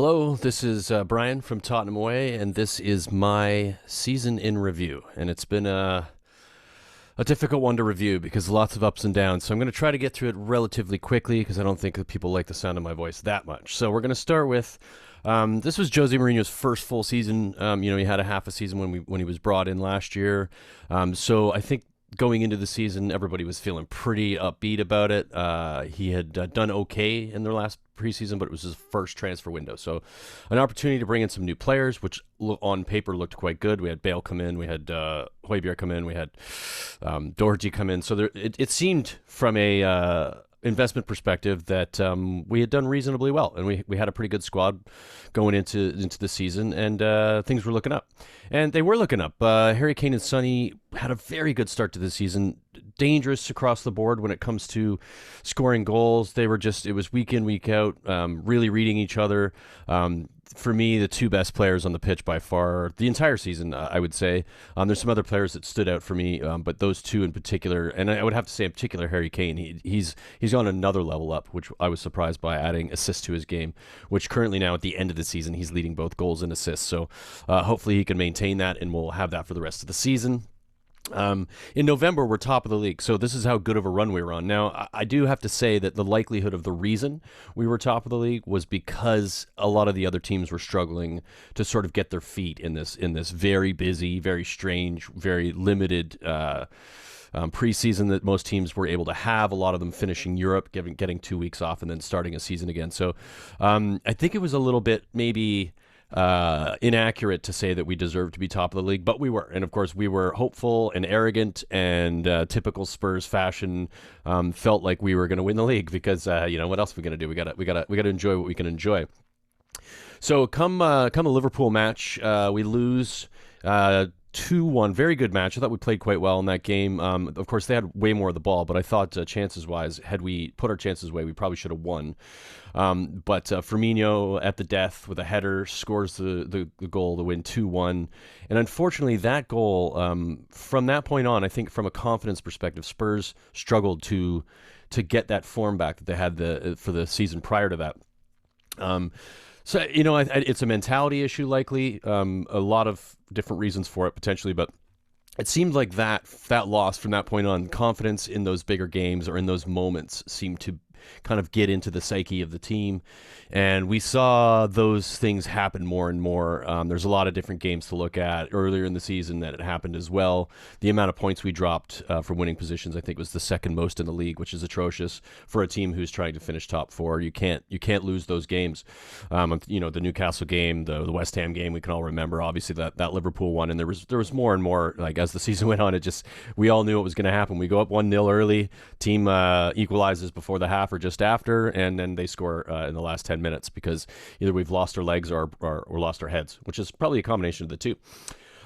Hello, this is Brian from Tottenham Away, and this is my season in review. And it's been a difficult one to review because lots of ups and downs. So I'm going to try to get through it relatively quickly because I don't think that people like the sound of my voice that much. So we're going to start with this was Jose Mourinho's first full season. He had a half a season when he was brought in last year. So I think going into the season, everybody was feeling pretty upbeat about it. He had done okay in their last preseason, but it was his first transfer window. So an opportunity to bring in some new players, which on paper looked quite good. We had Bale come in, we had Højbjerg come in, we had Doherty come in. So it seemed from a investment perspective that we had done reasonably well, and we had a pretty good squad going into the season, and things were looking up, and they were looking up. Harry Kane and Sonny had a very good start to the season, dangerous across the board when it comes to scoring goals. It was week in, week out, really reading each other. For me, the two best players on the pitch by far the entire season, I would say. There's some other players that stood out for me, but those two in particular, and I would have to say in particular Harry Kane. He's gone another level up, which I was surprised by, adding assists to his game, which currently now at the end of the season he's leading both goals and assists. So hopefully he can maintain that, and we'll have that for the rest of the season. In November, we're top of the league, so this is how good of a run we were on. Now, I do have to say that the likelihood of the reason we were top of the league was because a lot of the other teams were struggling to sort of get their feet in this very busy, very strange, very limited preseason that most teams were able to have. A lot of them finishing Europe, getting 2 weeks off, and then starting a season again. So I think it was a little bit maybe inaccurate to say that we deserved to be top of the league, but we were. And of course, we were hopeful and arrogant and typical Spurs fashion, felt like we were going to win the league because what else are we going to do? We gotta enjoy what we can enjoy. So come a Liverpool match, we lose 2-1. Very good match. I thought we played quite well in that game. Of course, they had way more of the ball, but I thought chances-wise, had we put our chances away, we probably should have won. But Firmino at the death with a header scores the goal to win 2-1. And unfortunately, that goal, from that point on, I think from a confidence perspective, Spurs struggled to get that form back that they had for the season prior to that. So, it's a mentality issue, likely. A lot of different reasons for it, potentially, but it seemed like that loss from that point on, confidence in those bigger games or in those moments seemed to kind of get into the psyche of the team. And we saw those things happen more and more. There's a lot of different games to look at earlier in the season that it happened as well. The amount of points we dropped for winning positions, I think, was the second most in the league, which is atrocious for a team who's trying to finish top four. You can't lose those games. The Newcastle game, the West Ham game, we can all remember, obviously, that Liverpool one. And there was more and more, like, as the season went on, we all knew what was going to happen. We go up 1-0 early, team equalizes before the half or just after, and then they score in the last 10 minutes because either we've lost our legs or lost our heads, which is probably a combination of the two.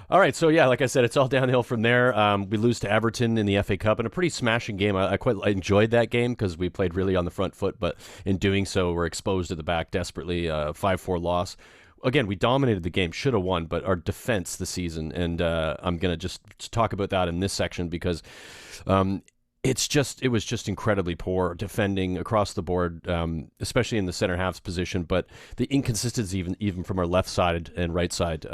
All right, so yeah, like I said, it's all downhill from there. We lose to Everton in the FA Cup in a pretty smashing game. I quite enjoyed that game because we played really on the front foot, but in doing so, we're exposed at the back desperately. 5-4 loss. Again, we dominated the game, should have won, but our defense this season, and I'm going to just talk about that in this section because it was just incredibly poor defending across the board, especially in the center half's position. But the inconsistency, even from our left side and right side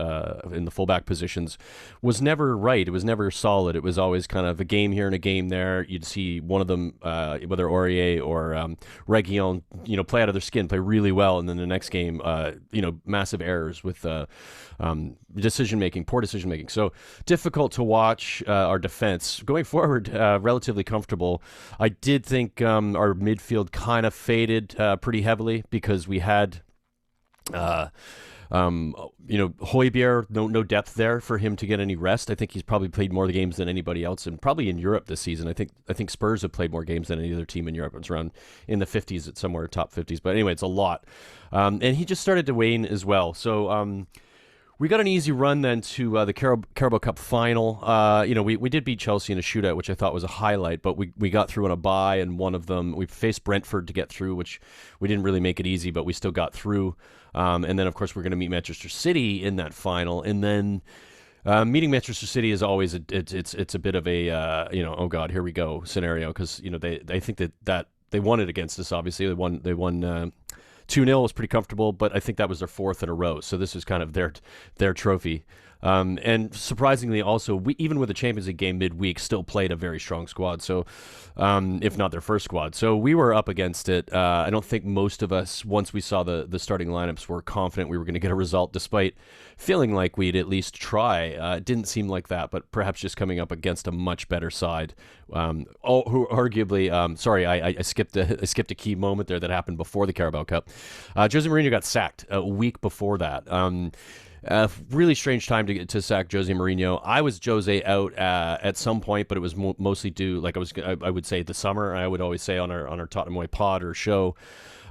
in the fullback positions, was never right. It was never solid. It was always kind of a game here and a game there. You'd see one of them, whether Aurier or Reguilon, play out of their skin, play really well, and then the next game, massive errors with poor decision making. So difficult to watch our defense going forward. Relatively comfortable. I did think our midfield kind of faded pretty heavily because we had Højbjerg, no depth there for him to get any rest. I think he's probably played more games than anybody else, and probably in Europe this season. I think Spurs have played more games than any other team in Europe. It's around in the 50s, it's somewhere top 50s. But anyway, it's a lot. And he just started to wane as well. So we got an easy run then to the Carabao Cup final. We did beat Chelsea in a shootout, which I thought was a highlight, but we got through on a bye, and one of them, we faced Brentford to get through, which we didn't really make it easy, but we still got through. And then, of course, we're going to meet Manchester City in that final. And then meeting Manchester City is always, it's a bit of a, oh God, here we go scenario, because, they think that they won it against us, obviously. They won 2-0 was pretty comfortable, but I think that was their fourth in a row. So this was kind of their trophy. And surprisingly, also, we, even with the Champions League game midweek, still played a very strong squad. So, if not their first squad, so we were up against it. I don't think most of us, once we saw the starting lineups, were confident we were going to get a result, despite feeling like we'd at least try. It didn't seem like that, but perhaps just coming up against a much better side. Who arguably, sorry, I skipped a key moment there that happened before the Carabao Cup. Jose Mourinho got sacked a week before that. Really strange time to sack Jose Mourinho. I was Jose out at some point, but it was mostly due, like I would say, the summer. I would always say on our Tottenham Way pod or show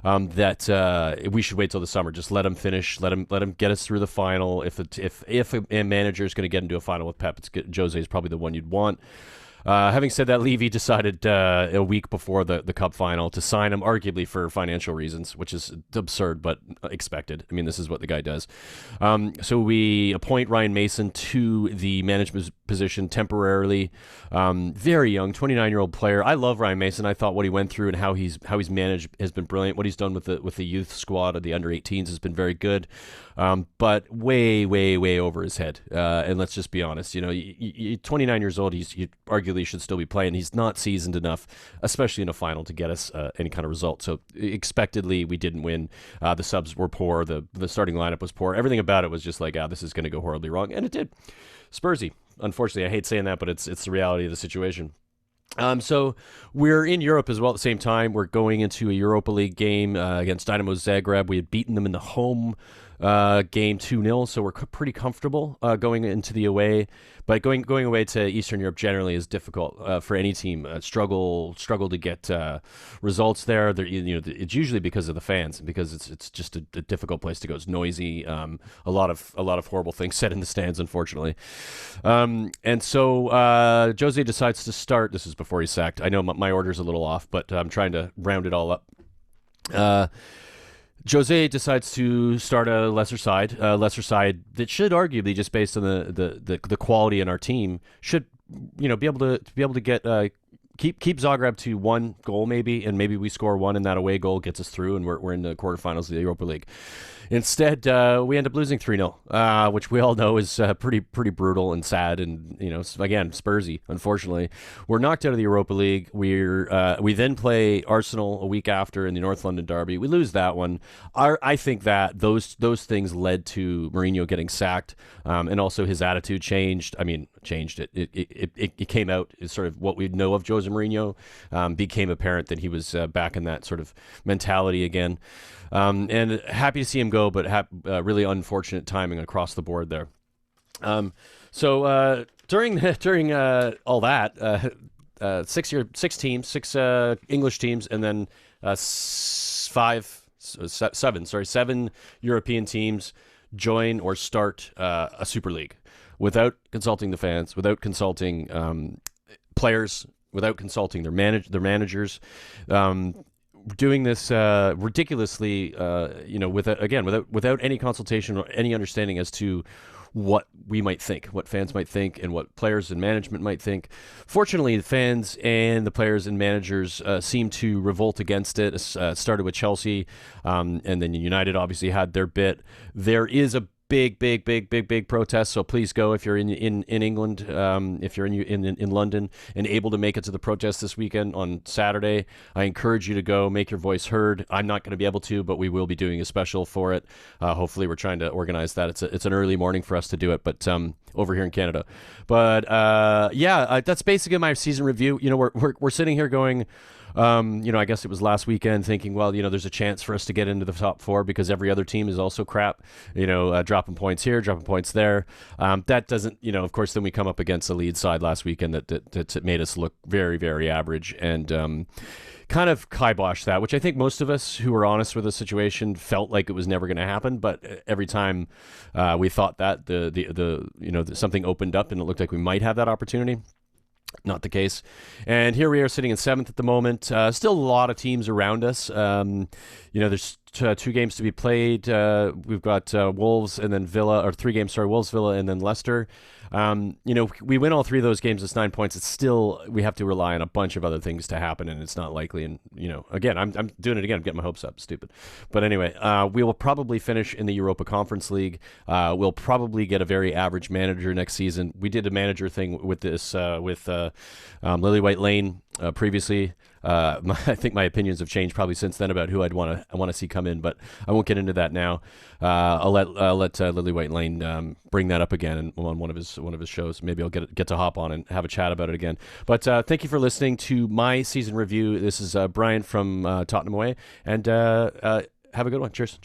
that we should wait till the summer. Just let him finish. Let him get us through the final. If a manager is going to get into a final with Pep, Jose is probably the one you'd want. Having said that, Levy decided a week before the Cup final to sign him, arguably for financial reasons, which is absurd but expected. I mean, this is what the guy does. So we appoint Ryan Mason to the management position temporarily. Very young, 29-year-old player. I love Ryan Mason. I thought what he went through and how he's managed has been brilliant. What he's done with the youth squad of the under-18s has been very good. But way, way, way over his head. And let's just be honest. 29 years old. He arguably should still be playing. He's not seasoned enough, especially in a final, to get us any kind of result. So expectedly, we didn't win. The subs were poor. The starting lineup was poor. Everything about it was just like, this is going to go horribly wrong, and it did. Spursy. Unfortunately, I hate saying that, but it's the reality of the situation. So we're in Europe as well at the same time. We're going into a Europa League game against Dynamo Zagreb. We had beaten them in the home game 2-0, so we're pretty comfortable going into the away. But going away to Eastern Europe generally is difficult for any team. Struggle to get results there. It's usually because of the fans, because it's just a difficult place to go. It's noisy. A lot of horrible things said in the stands, unfortunately. And so Jose decides to start. This is before he's sacked. I know my order's a little off, but I'm trying to round it all up. Jose decides to start a lesser side that should arguably, just based on the quality in our team, should be able to get keep Zagreb to one goal maybe, and maybe we score one and that away goal gets us through, and we're in the quarterfinals of the Europa League. Instead, we end up losing 3-0, which we all know is pretty brutal and sad, and again, Spursy. Unfortunately, we're knocked out of the Europa League. We then play Arsenal a week after in the North London derby. We lose that one. I think that those things led to Mourinho getting sacked, and also his attitude changed. I mean, changed it. It came out as sort of what we know of Jose Mourinho. Became apparent that he was back in that sort of mentality again. And happy to see him go, but really unfortunate timing across the board there. So during all that, six English teams, and then seven European teams join or start a Super League without consulting the fans, without consulting players, without consulting their managers. Doing this ridiculously, without any consultation or any understanding as to what we might think, what fans might think, and what players and management might think. Fortunately, the fans and the players and managers seem to revolt against it. It started with Chelsea, and then United obviously had their bit. There is a big protest, so please go if you're in England, if you're in London and able to make it to the protest this weekend on Saturday. I encourage you to go, make your voice heard. I'm not going to be able to, but we will be doing a special for it. Hopefully we're trying to organize that. It's an early morning for us to do it, but over here in Canada. But that's basically my season review. We're sitting here going, I guess it was last weekend thinking, well, there's a chance for us to get into the top four because every other team is also crap, dropping points here, dropping points there. That doesn't, of course, then we come up against the Leeds side last weekend that made us look very, very average, and kind of kibosh that, which I think most of us who were honest with the situation felt like it was never going to happen. But every time we thought that something opened up and it looked like we might have that opportunity, not the case. And here we are sitting in seventh at the moment. Still a lot of teams around us. there's two games to be played. We've got Wolves and then Villa, or three games, sorry, Wolves, Villa, and then Leicester. We win all three of those games. It's 9 points. It's still, we have to rely on a bunch of other things to happen, and it's not likely. And, again, I'm doing it again. I'm getting my hopes up. Stupid. But anyway, we will probably finish in the Europa Conference League. We'll probably get a very average manager next season. We did a manager thing with this, with Lily White Lane previously. I think my opinions have changed probably since then about who I want to see come in, but I won't get into that now. I'll let Lily White Lane bring that up again on one of his shows. Maybe I'll get to hop on and have a chat about it again. But thank you for listening to my season review. This is Brian from Tottenham Away, and have a good one. Cheers.